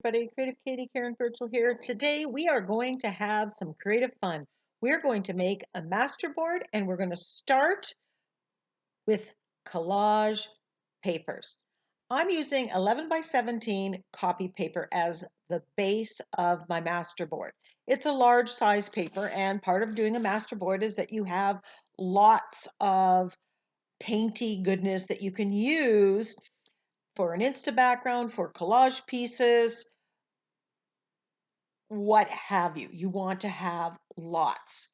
Everybody, Creative Katie, Karen Burchill here. Today we are going to have some creative fun. We're going to make a masterboard and we're going to start with collage papers. I'm using 11 by 17 copy paper as the base of my masterboard. It's a large size paper, and part of doing a masterboard is that you have lots of painty goodness that you can use for an Insta background, for collage pieces, what have you. You want to have lots.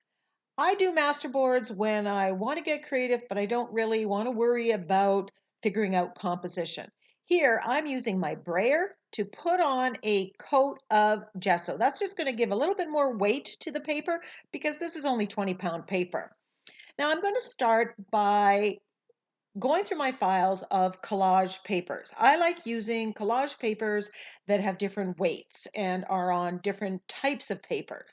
I do masterboards when I want to get creative, but I don't really want to worry about figuring out composition. Here, I'm using my brayer to put on a coat of gesso. That's just going to give a little bit more weight to the paper because this is only 20-pound paper. Now I'm going to start by going through my files of collage papers. I like using collage papers that have different weights and are on different types of paper.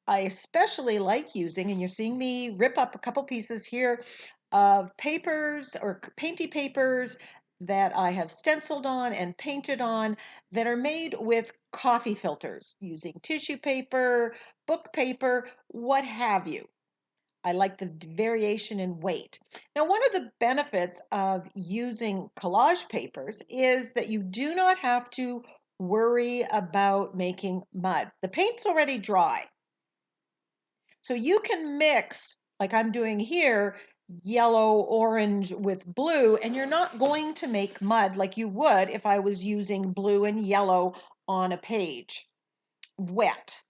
I especially like using, and you're seeing me rip up a couple pieces here of papers or painty papers that I have stenciled on and painted on that are made with coffee filters using tissue paper, book paper, what have you. I like the variation in weight. Now, one of the benefits of using collage papers is that you do not have to worry about making mud. The paint's already dry. So you can mix, like I'm doing here, yellow, orange with blue, and you're not going to make mud like you would if I was using blue and yellow on a page, wet.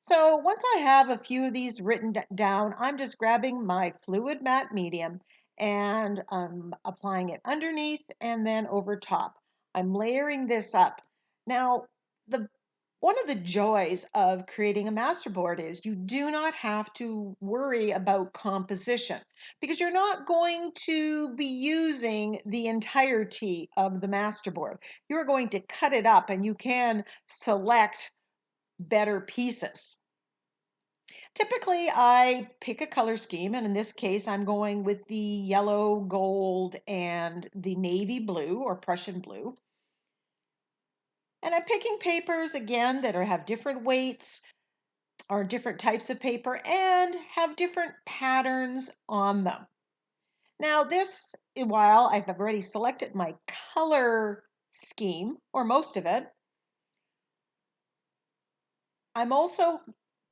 So once I have a few of these written down, I'm just grabbing my fluid matte medium and I'm applying it underneath and then over top. I'm layering this up. Now, the one of the joys of creating a masterboard is you do not have to worry about composition because you're not going to be using the entirety of the masterboard. You're going to cut it up and you can select better pieces. Typically, I pick a color scheme, and in this case, I'm going with the yellow, gold, and the navy blue or Prussian blue. And I'm picking papers again that have different weights or different types of paper and have different patterns on them. Now, this, while I've already selected my color scheme, or most of it, I'm also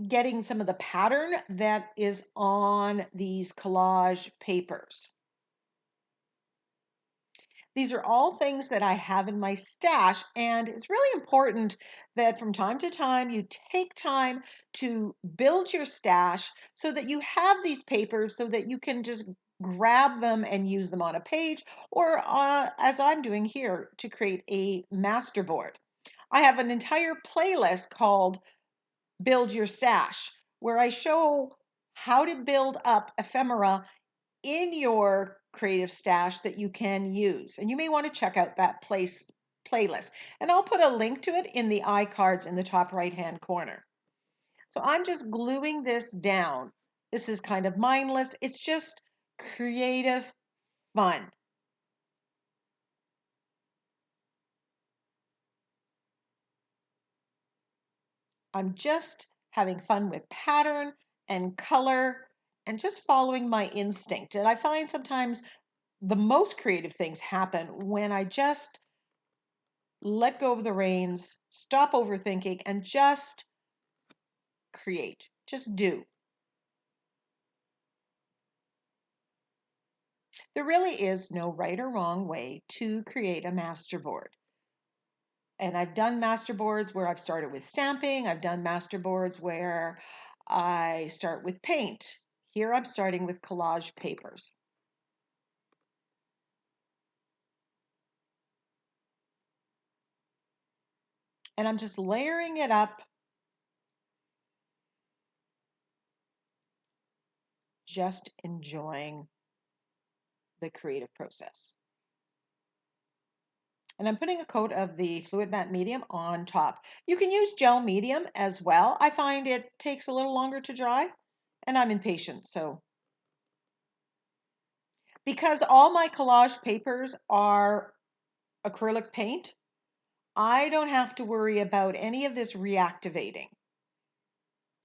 getting some of the pattern that is on these collage papers. These are all things that I have in my stash, and it's really important that from time to time you take time to build your stash so that you have these papers so that you can just grab them and use them on a page or as I'm doing here to create a masterboard. I have an entire playlist called Build Your Stash, where I show how to build up ephemera in your creative stash that you can use. And you may want to check out that playlist. And I'll put a link to it in the iCards in the top right-hand corner. So I'm just gluing this down. This is kind of mindless. It's just creative fun. I'm just having fun with pattern and color and just following my instinct. And I find sometimes the most creative things happen when I just let go of the reins, stop overthinking, and just create. Just do. There really is no right or wrong way to create a masterboard. And I've done masterboards where I've started with stamping. I've done masterboards where I start with paint. Here I'm starting with collage papers. And I'm just layering it up, just enjoying the creative process. And I'm putting a coat of the fluid matte medium on top. You can use gel medium as well. I find it takes a little longer to dry, and I'm impatient, so. Because all my collage papers are acrylic paint, I don't have to worry about any of this reactivating.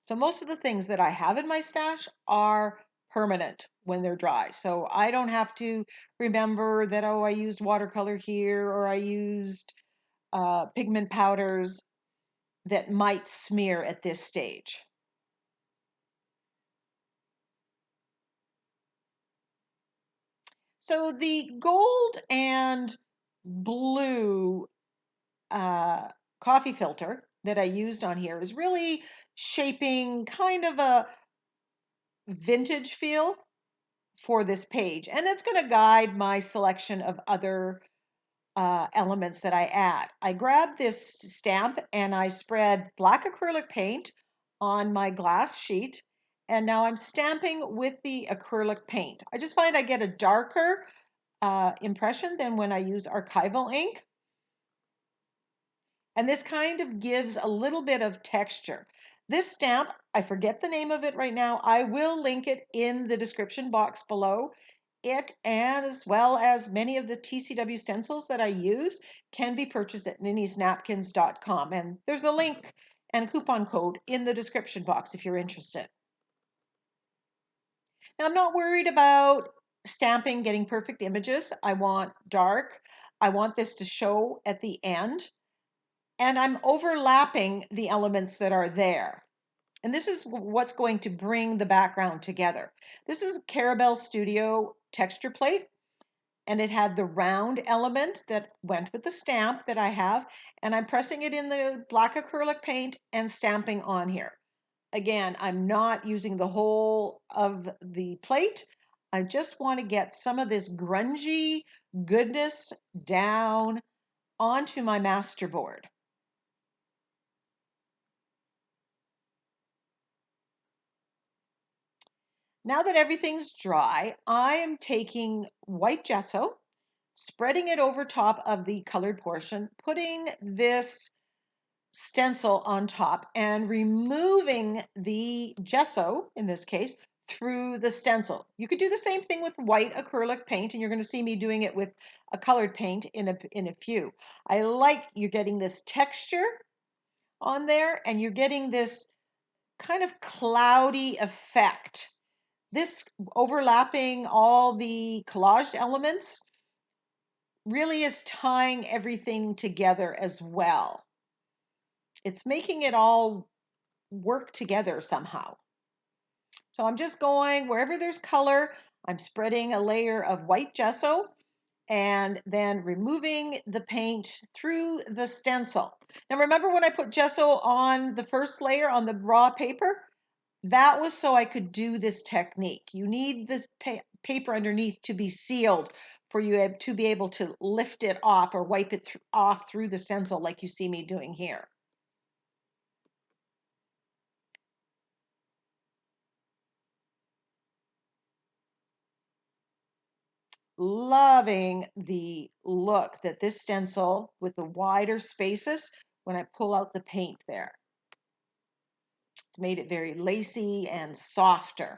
So most of the things that I have in my stash are permanent when they're dry. So I don't have to remember that, oh, I used watercolor here or I used pigment powders that might smear at this stage. So the gold and blue coffee filter that I used on here is really shaping kind of a vintage feel for this page. And it's going to guide my selection of other elements that I add. I grabbed this stamp and I spread black acrylic paint on my glass sheet. And now I'm stamping with the acrylic paint. I just find I get a darker impression than when I use archival ink. And this kind of gives a little bit of texture. This stamp, I forget the name of it right now. I will link it in the description box below. It, and as well as many of the TCW stencils that I use, can be purchased at NinnysNapkins.com. And there's a link and coupon code in the description box if you're interested. Now, I'm not worried about stamping, getting perfect images. I want dark. I want this to show at the end. And I'm overlapping the elements that are there. And this is what's going to bring the background together. This is Carabel Studio texture plate, and it had the round element that went with the stamp that I have, and I'm pressing it in the black acrylic paint and stamping on here. Again, I'm not using the whole of the plate. I just want to get some of this grungy goodness down onto my masterboard. Now that everything's dry, I am taking white gesso, spreading it over top of the colored portion, putting this stencil on top and removing the gesso, in this case, through the stencil. You could do the same thing with white acrylic paint, and you're going to see me doing it with a colored paint in a few. I like you're getting this texture on there, and you're getting this kind of cloudy effect. This overlapping all the collaged elements really is tying everything together as well. It's making it all work together somehow. So I'm just going wherever there's color, I'm spreading a layer of white gesso and then removing the paint through the stencil. Now remember when I put gesso on the first layer on the raw paper? That was so I could do this technique. You need this paper underneath to be sealed for you to be able to lift it off or wipe it off through the stencil like you see me doing here. Loving the look that this stencil with the wider spaces when I pull out the paint there. It's made it very lacy and softer.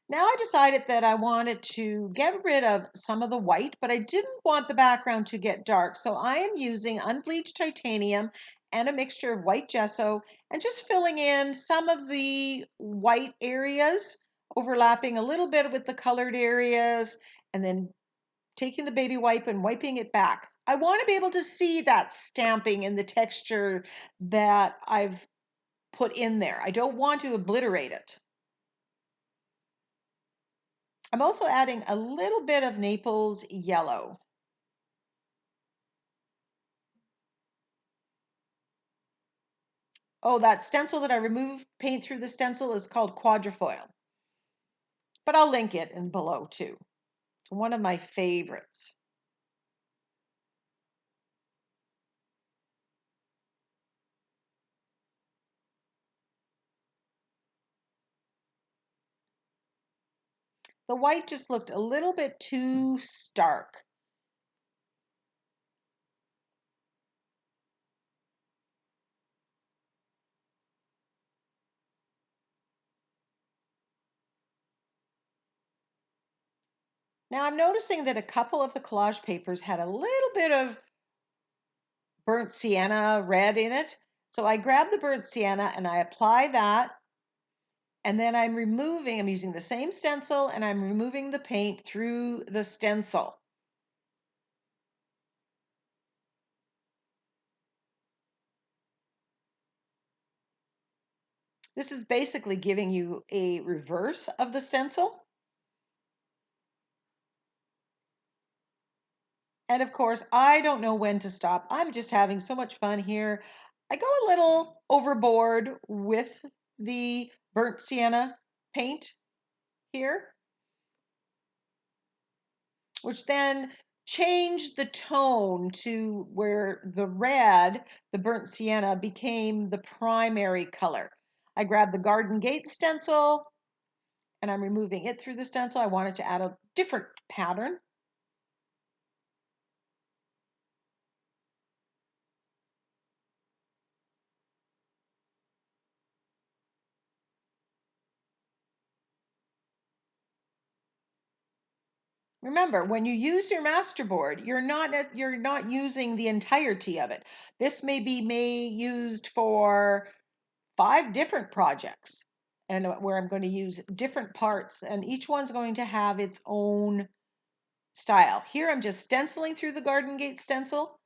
Now I decided that I wanted to get rid of some of the white, but I didn't want the background to get dark. So I am using unbleached titanium and a mixture of white gesso and just filling in some of the white areas, overlapping a little bit with the colored areas, and then taking the baby wipe and wiping it back. I want to be able to see that stamping and the texture that I've put in there. I don't want to obliterate it. I'm also adding a little bit of Naples yellow. Oh, that stencil that I removed paint through the stencil is called quadrifoil. But I'll link it in below too. It's one of my favorites. The white just looked a little bit too stark. Now I'm noticing that a couple of the collage papers had a little bit of burnt sienna red in it. So I grab the burnt sienna and I apply that. And then I'm using the same stencil and I'm removing the paint through the stencil. This is basically giving you a reverse of the stencil. And of course, I don't know when to stop. I'm just having so much fun here. I go a little overboard with the burnt sienna paint here, which then changed the tone to where the red, the burnt sienna, became the primary color. I grabbed the garden gate stencil and I'm removing it through the stencil. I wanted to add a different pattern. Remember, when you use your masterboard, you're not using the entirety of it. This may be used for 5 different projects, and where I'm going to use different parts, and each one's going to have its own style. Here I'm just stenciling through the garden gate stencil,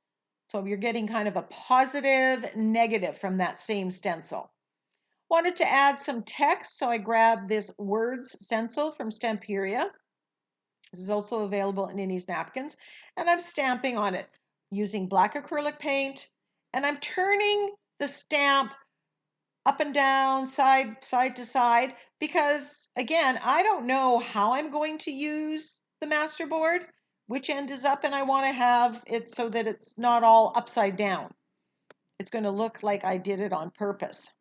so you're getting kind of a positive, negative from that same stencil. Wanted to add some text, so I grabbed this words stencil from Stamperia. This is also available in NinnysNapkins, and I'm stamping on it using black acrylic paint, and I'm turning the stamp up and down, side to side, because again, I don't know how I'm going to use the masterboard, which end is up, and I want to have it so that it's not all upside down. It's going to look like I did it on purpose.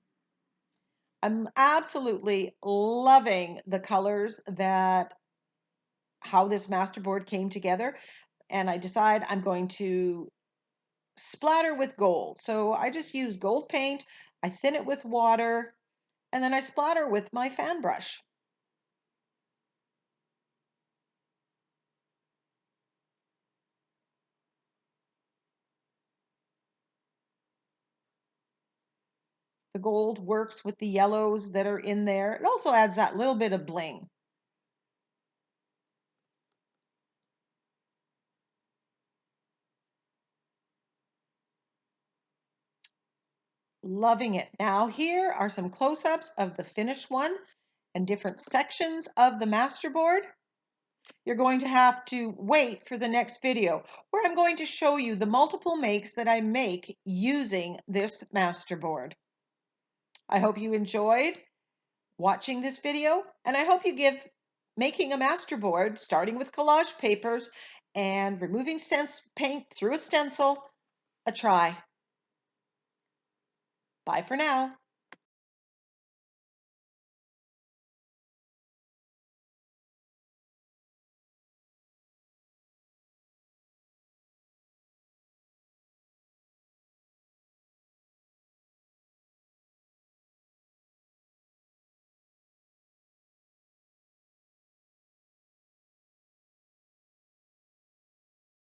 I'm absolutely loving the colors how this masterboard came together, and I decide I'm going to splatter with gold. So I just use gold paint, I thin it with water, and then I splatter with my fan brush. The gold works with the yellows that are in there. It also adds that little bit of bling. Loving it. Now here are some close-ups of the finished one and different sections of the masterboard. You're going to have to wait for the next video where I'm going to show you the multiple makes that I make using this masterboard. I hope you enjoyed watching this video, and I hope you give making a masterboard, starting with collage papers and removing paint through a stencil, a try. Bye for now.